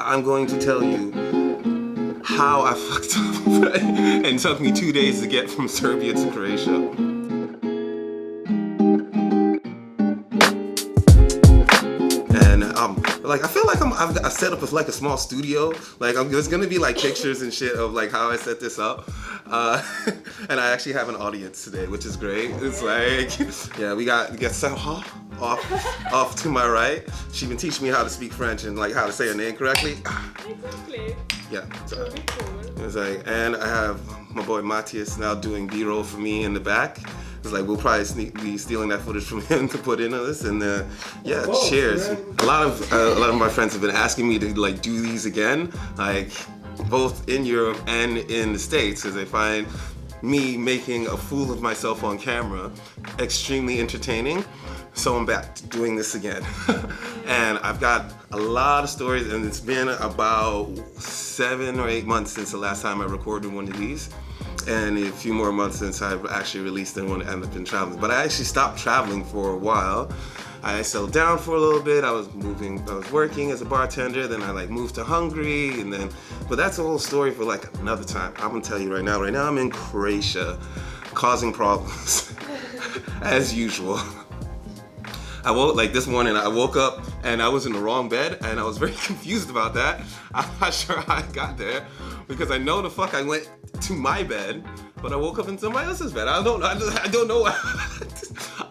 I'm going to tell you how I fucked up and it took me 2 days to get from Serbia to Croatia. And like I feel like I've set up like a small studio. Like there's gonna be like pictures and shit of like how I set this up. And I actually have an audience today, which is great. It's like, yeah, we got Sarah off to my right. She been teaching me how to speak French and like how to say her name correctly. Exactly. Yeah. So, Really cool. it's like, and I have my boy Matthias now doing B-roll for me in the back. It's like we'll probably be stealing that footage from him to put into this, and yeah, cheers. A lot of my friends have been asking me to like do these again, like both in Europe and in the States, because they find me making a fool of myself on camera extremely entertaining. So I'm back to doing this again. And I've got a lot of stories, and it's been about 7 or 8 months since the last time I recorded one of these. And a few more months since I've actually released one and I've been traveling. But I actually stopped traveling for a while. I settled down for a little bit. I was working as a bartender, then I like moved to Hungary, and then, but that's a whole story for like another time. I'm gonna tell you right now I'm in Croatia, causing problems, as usual. Like this morning, I woke up and I was in the wrong bed, and I was very confused about that. I'm not sure how I got there, because I know the fuck I went to my bed, but I woke up in somebody else's bed. I don't know.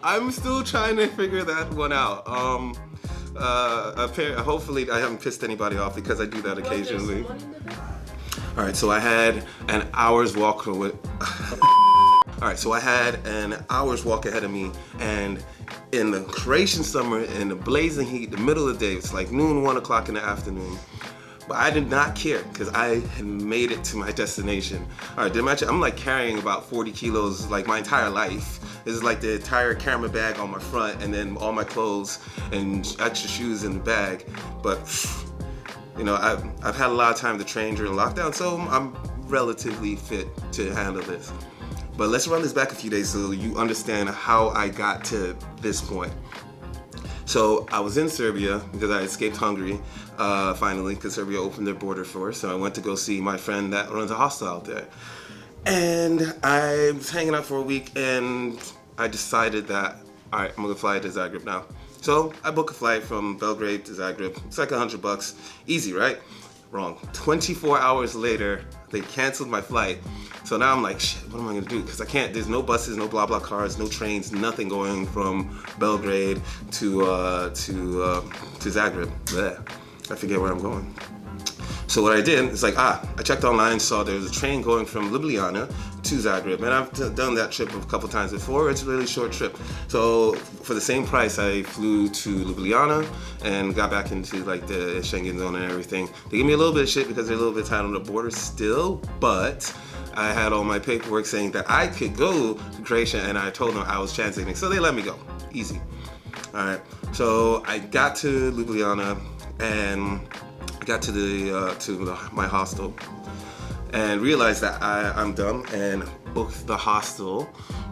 I'm still trying to figure that one out. Hopefully I haven't pissed anybody off, because I do that occasionally. All right, so I had an hour's walk away. All right, so I had an hour's walk ahead of me, and in the Croatian summer, in the blazing heat, the middle of the day, it's like noon, 1 o'clock in the afternoon. But I did not care, because I had made it to my destination. All right, I'm like carrying about 40 kilos like my entire life. This is like the entire camera bag on my front, and then all my clothes and extra shoes in the bag. But you know, I've had a lot of time to train during lockdown, so I'm relatively fit to handle this. But let's run this back a few days so you understand how I got to this point. So I was in Serbia because I escaped Hungary, finally, because Serbia opened their border for us. So I went to go see my friend that runs a hostel out there. And I was hanging out for a week, and I decided that, all right, I'm gonna fly to Zagreb now. So I booked a flight from Belgrade to Zagreb. It's like $100, easy, right? Wrong. 24 hours later, they canceled my flight. So now I'm like, shit, what am I gonna do? Because I can't, there's no buses, no blah blah cars, no trains, nothing going from Belgrade to Zagreb. Blech. I forget where I'm going. So what I did is like, I checked online, saw there was a train going from Ljubljana to Zagreb, and I've done that trip a couple times before. It's a really short trip. So for the same price, I flew to Ljubljana and got back into like the Schengen zone and everything. They gave me a little bit of shit because they're a little bit tight on the border still, but I had all my paperwork saying that I could go to Croatia, and I told them I was transiting, so they let me go. Easy. All right. So I got to Ljubljana, and I got to my hostel, and realized that I'm dumb and booked the hostel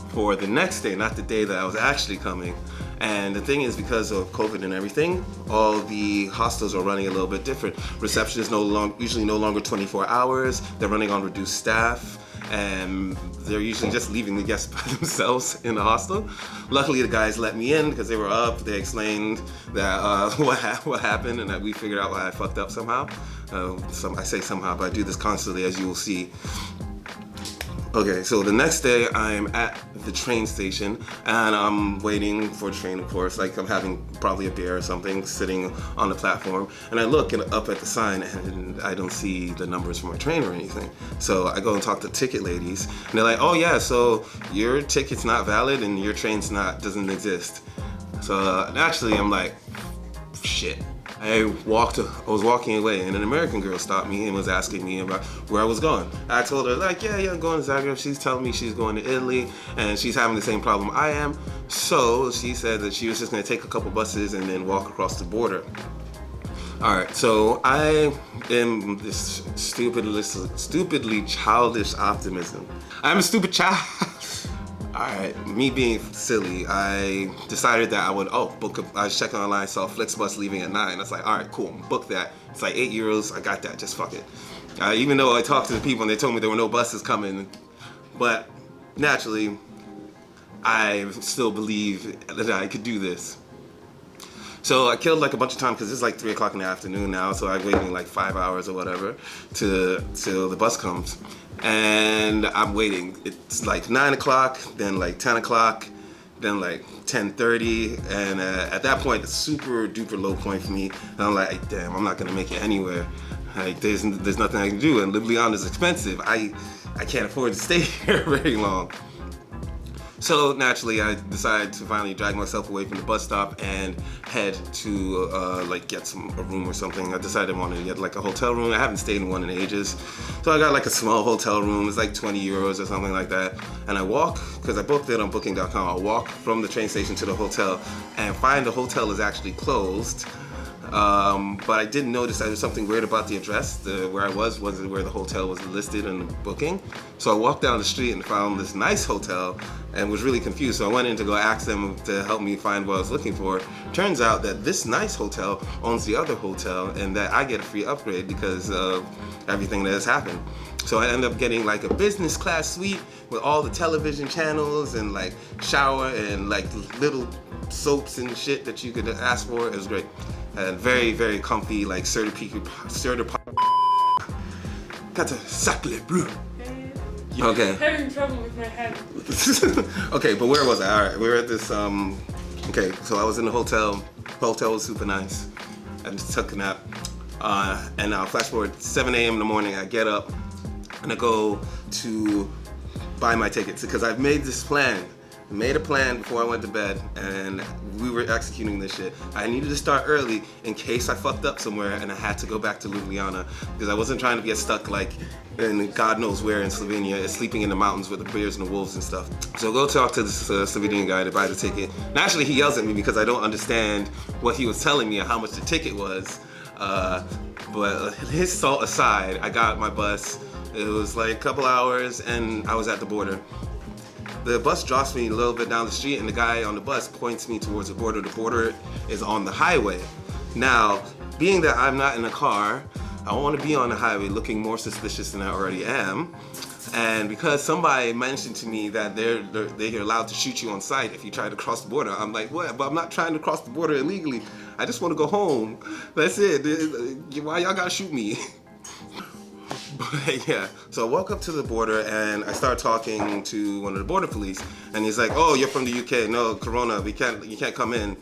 for the next day, not the day that I was actually coming. And the thing is, because of COVID and everything, all the hostels are running a little bit different. Reception is usually no longer 24 hours. They're running on reduced staff, and they're usually just leaving the guests by themselves in the hostel. Luckily, the guys let me in because they were up. They explained that what happened, and that we figured out why I fucked up somehow. I say somehow, but I do this constantly, as you will see. Okay, so the next day I'm at the train station, and I'm waiting for the train, of course, like I'm having probably a beer or something, sitting on the platform, and I look up at the sign, and I don't see the numbers for my train or anything. So I go and talk to ticket ladies, and they're like, oh yeah, so your ticket's not valid and your train's doesn't exist. So naturally I'm like, shit. I was walking away, and an American girl stopped me and was asking me about where I was going. I told her, like, yeah, I'm going to Zagreb. She's telling me she's going to Italy, and she's having the same problem I am. So she said that she was just going to take a couple buses and then walk across the border. All right, so I am this stupidly childish optimism. I'm a stupid child. Alright, me being silly, I decided that I would, I was checking online, saw Flixbus leaving at 9. I was like, alright, cool, book that. It's like €8, I got that, just fuck it. Even though I talked to the people and they told me there were no buses coming, but naturally, I still believe that I could do this. So I killed like a bunch of time because it's like 3 o'clock in the afternoon now, so I'm waiting like 5 hours or whatever till the bus comes. And I'm waiting. It's like 9 o'clock, then like 10 o'clock, then like 10:30, and at that point it's super duper low point for me. And I'm like, damn, I'm not gonna make it anywhere. Like there's nothing I can do, and Ljubljana is expensive. I can't afford to stay here very long. So naturally, I decided to finally drag myself away from the bus stop and head to like get a room or something. I decided I wanted to get like a hotel room. I haven't stayed in one in ages. So I got like a small hotel room. It's like €20 or something like that. And I walk, because I booked it on booking.com, I walk from the train station to the hotel and find the hotel is actually closed. But I did notice that there was something weird about the address. Where I wasn't where the hotel was listed in the booking. So I walked down the street and found this nice hotel and was really confused. So I went in to go ask them to help me find what I was looking for. Turns out that this nice hotel owns the other hotel and that I get a free upgrade because of everything that has happened. So I ended up getting like a business class suite with all the television channels and like shower and like little soaps and shit that you could ask for. It was great. And very, very comfy, like certified. Got a sacre bleu. Okay. Having trouble with my head. Okay, but where was I? All right, we were at this. Okay, so I was in the hotel. Hotel was super nice. I just took a nap. And now flash forward 7 a.m. in the morning. I get up and I go to buy my tickets because I've made this plan. I made a plan before I went to bed and we were executing this shit. I needed to start early in case I fucked up somewhere and I had to go back to Ljubljana because I wasn't trying to get stuck like in God knows where in Slovenia, sleeping in the mountains with the bears and the wolves and stuff. So go talk to this Slovenian guy to buy the ticket. Naturally, he yells at me because I don't understand what he was telling me and how much the ticket was. But his fault aside, I got my bus. It was like a couple hours and I was at the border. The bus drops me a little bit down the street and the guy on the bus points me towards the border. The border is on the highway. Now, being that I'm not in a car, I don't want to be on the highway looking more suspicious than I already am. And because somebody mentioned to me that they're allowed to shoot you on sight if you try to cross the border, I'm like, what? But I'm not trying to cross the border illegally. I just want to go home. That's it. Why y'all gotta shoot me? But yeah, so I walk up to the border and I start talking to one of the border police, and he's like, "Oh, you're from the UK? No, Corona. You can't come in."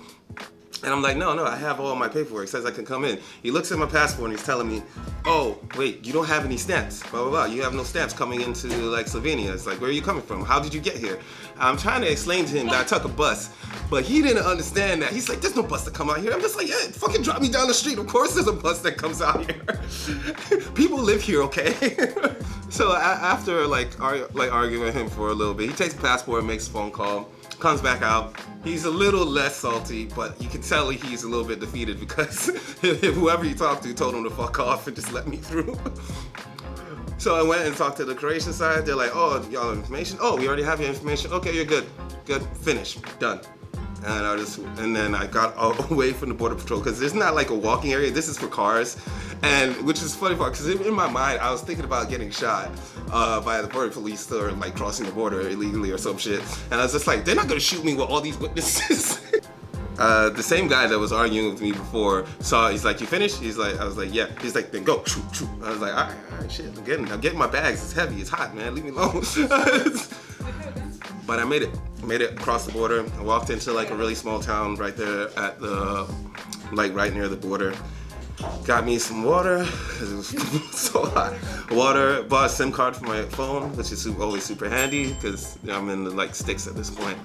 And I'm like, no, I have all my paperwork. It says I can come in. He looks at my passport and he's telling me, "Oh, wait, you don't have any stamps. Blah blah blah. You have no stamps coming into like Slovenia." It's like, where are you coming from? How did you get here? I'm trying to explain to him that I took a bus, but he didn't understand that. He's like, "There's no bus that come out here." I'm just like, "Yeah, fucking drop me down the street. Of course there's a bus that comes out here. People live here, okay?" So after like arguing with him for a little bit, he takes the passport, makes a phone call, comes back out. He's a little less salty, but you can tell he's a little bit defeated because whoever he talked to told him to fuck off and just let me through. So I went and talked to the Croatian side. They're like, "Oh, y'all have information? Oh, we already have your information. Okay, you're good. Good, finish, done." And then I got away from the border patrol because there's not like a walking area. This is for cars, and which is funny part because in my mind I was thinking about getting shot by the border police or like crossing the border illegally or some shit. And I was just like, they're not gonna shoot me with all these witnesses. The same guy that was arguing with me before saw. He's like, "You finished?" He's like, I was like, "Yeah." He's like, "Then go." I was like, all right, shit. I'm getting my bags. It's heavy. It's hot, man. Leave me alone. But I made it across the border. I walked into like a really small town right there at the, like right near the border. Got me some water, because it was so hot. Water, bought a SIM card for my phone, which is always super handy, because I'm in the like sticks at this point.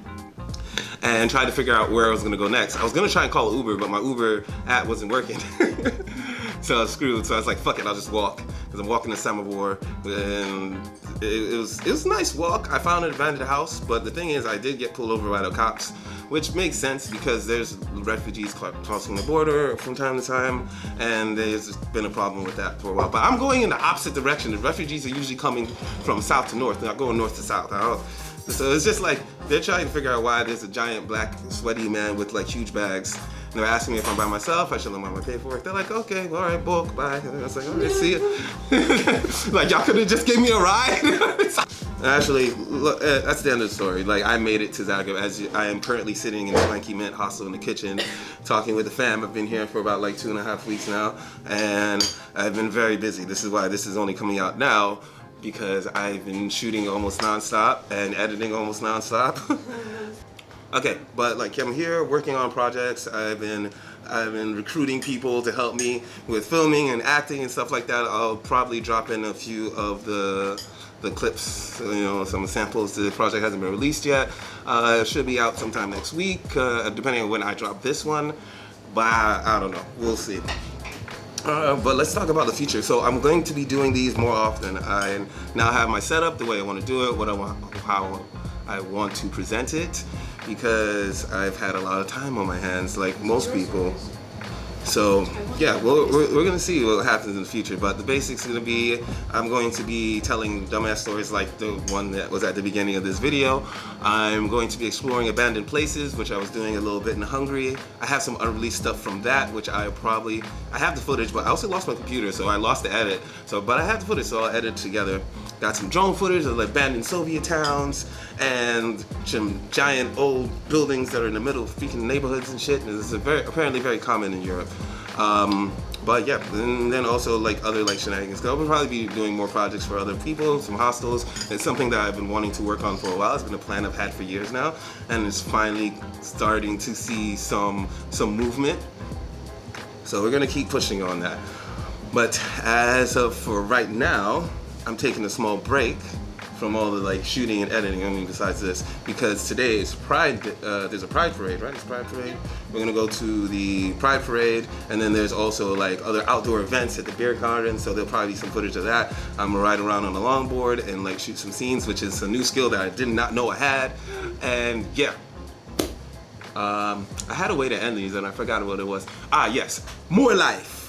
And tried to figure out where I was gonna go next. I was gonna try and call Uber, but my Uber app wasn't working. So I was screwed. So I was like, fuck it, I'll just walk. Because I'm walking to Samawar, and it was a nice walk. I found an abandoned house, but the thing is, I did get pulled over by the cops, which makes sense because there's refugees crossing the border from time to time, and there's been a problem with that for a while. But I'm going in the opposite direction. The refugees are usually coming from south to north, not going north to south. So it's just like they're trying to figure out why there's a giant black sweaty man with like huge bags. And they're asking me if I'm by myself, I show them all my paperwork. They're like, okay, all right, book, bye. And I was like, all right, see you. Like, y'all could have just gave me a ride. Actually, look, that's the end of the story. Like, I made it to Zagreb. As I am currently sitting in the Swanky Mint hostel in the kitchen, talking with the fam. I've been here for about like 2.5 weeks now, and I've been very busy. This is why this is only coming out now, because I've been shooting almost nonstop and editing almost nonstop. Okay, but like I'm here working on projects. I've been recruiting people to help me with filming and acting and stuff like that. I'll probably drop in a few of the clips, some samples. The project hasn't been released yet. It should be out sometime next week, depending on when I drop this one. But I don't know. We'll see. But let's talk about the future. So I'm going to be doing these more often. I now have my setup, the way I want to do it, how I want to present it, because I've had a lot of time on my hands, like most people. So yeah, we're gonna see what happens in the future, but the basics are gonna be, I'm going to be telling dumbass stories like the one that was at the beginning of this video. I'm going to be exploring abandoned places, which I was doing a little bit in Hungary. I have some unreleased stuff from that, which I have the footage, but I also lost my computer, so I lost the edit. But I have the footage, so I'll edit together. Got some drone footage of abandoned Soviet towns and some giant old buildings that are in the middle of freaking neighborhoods and shit. This is apparently very common in Europe. But yeah, and then also like other like shenanigans. I'll probably be doing more projects for other people, some hostels. It's something that I've been wanting to work on for a while. It's been a plan I've had for years now, and it's finally starting to see some movement. So we're gonna keep pushing on that. But as of for right now, I'm taking a small break from all the like shooting and editing. I mean, besides this, because today is Pride. There's a Pride parade, right? It's Pride parade. We're gonna go to the Pride parade, and then there's also like other outdoor events at the beer garden. So there'll probably be some footage of that. I'm gonna ride around on the longboard and like shoot some scenes, which is a new skill that I did not know I had. And yeah. I had a way to end these and I forgot what it was. Ah, yes, more life.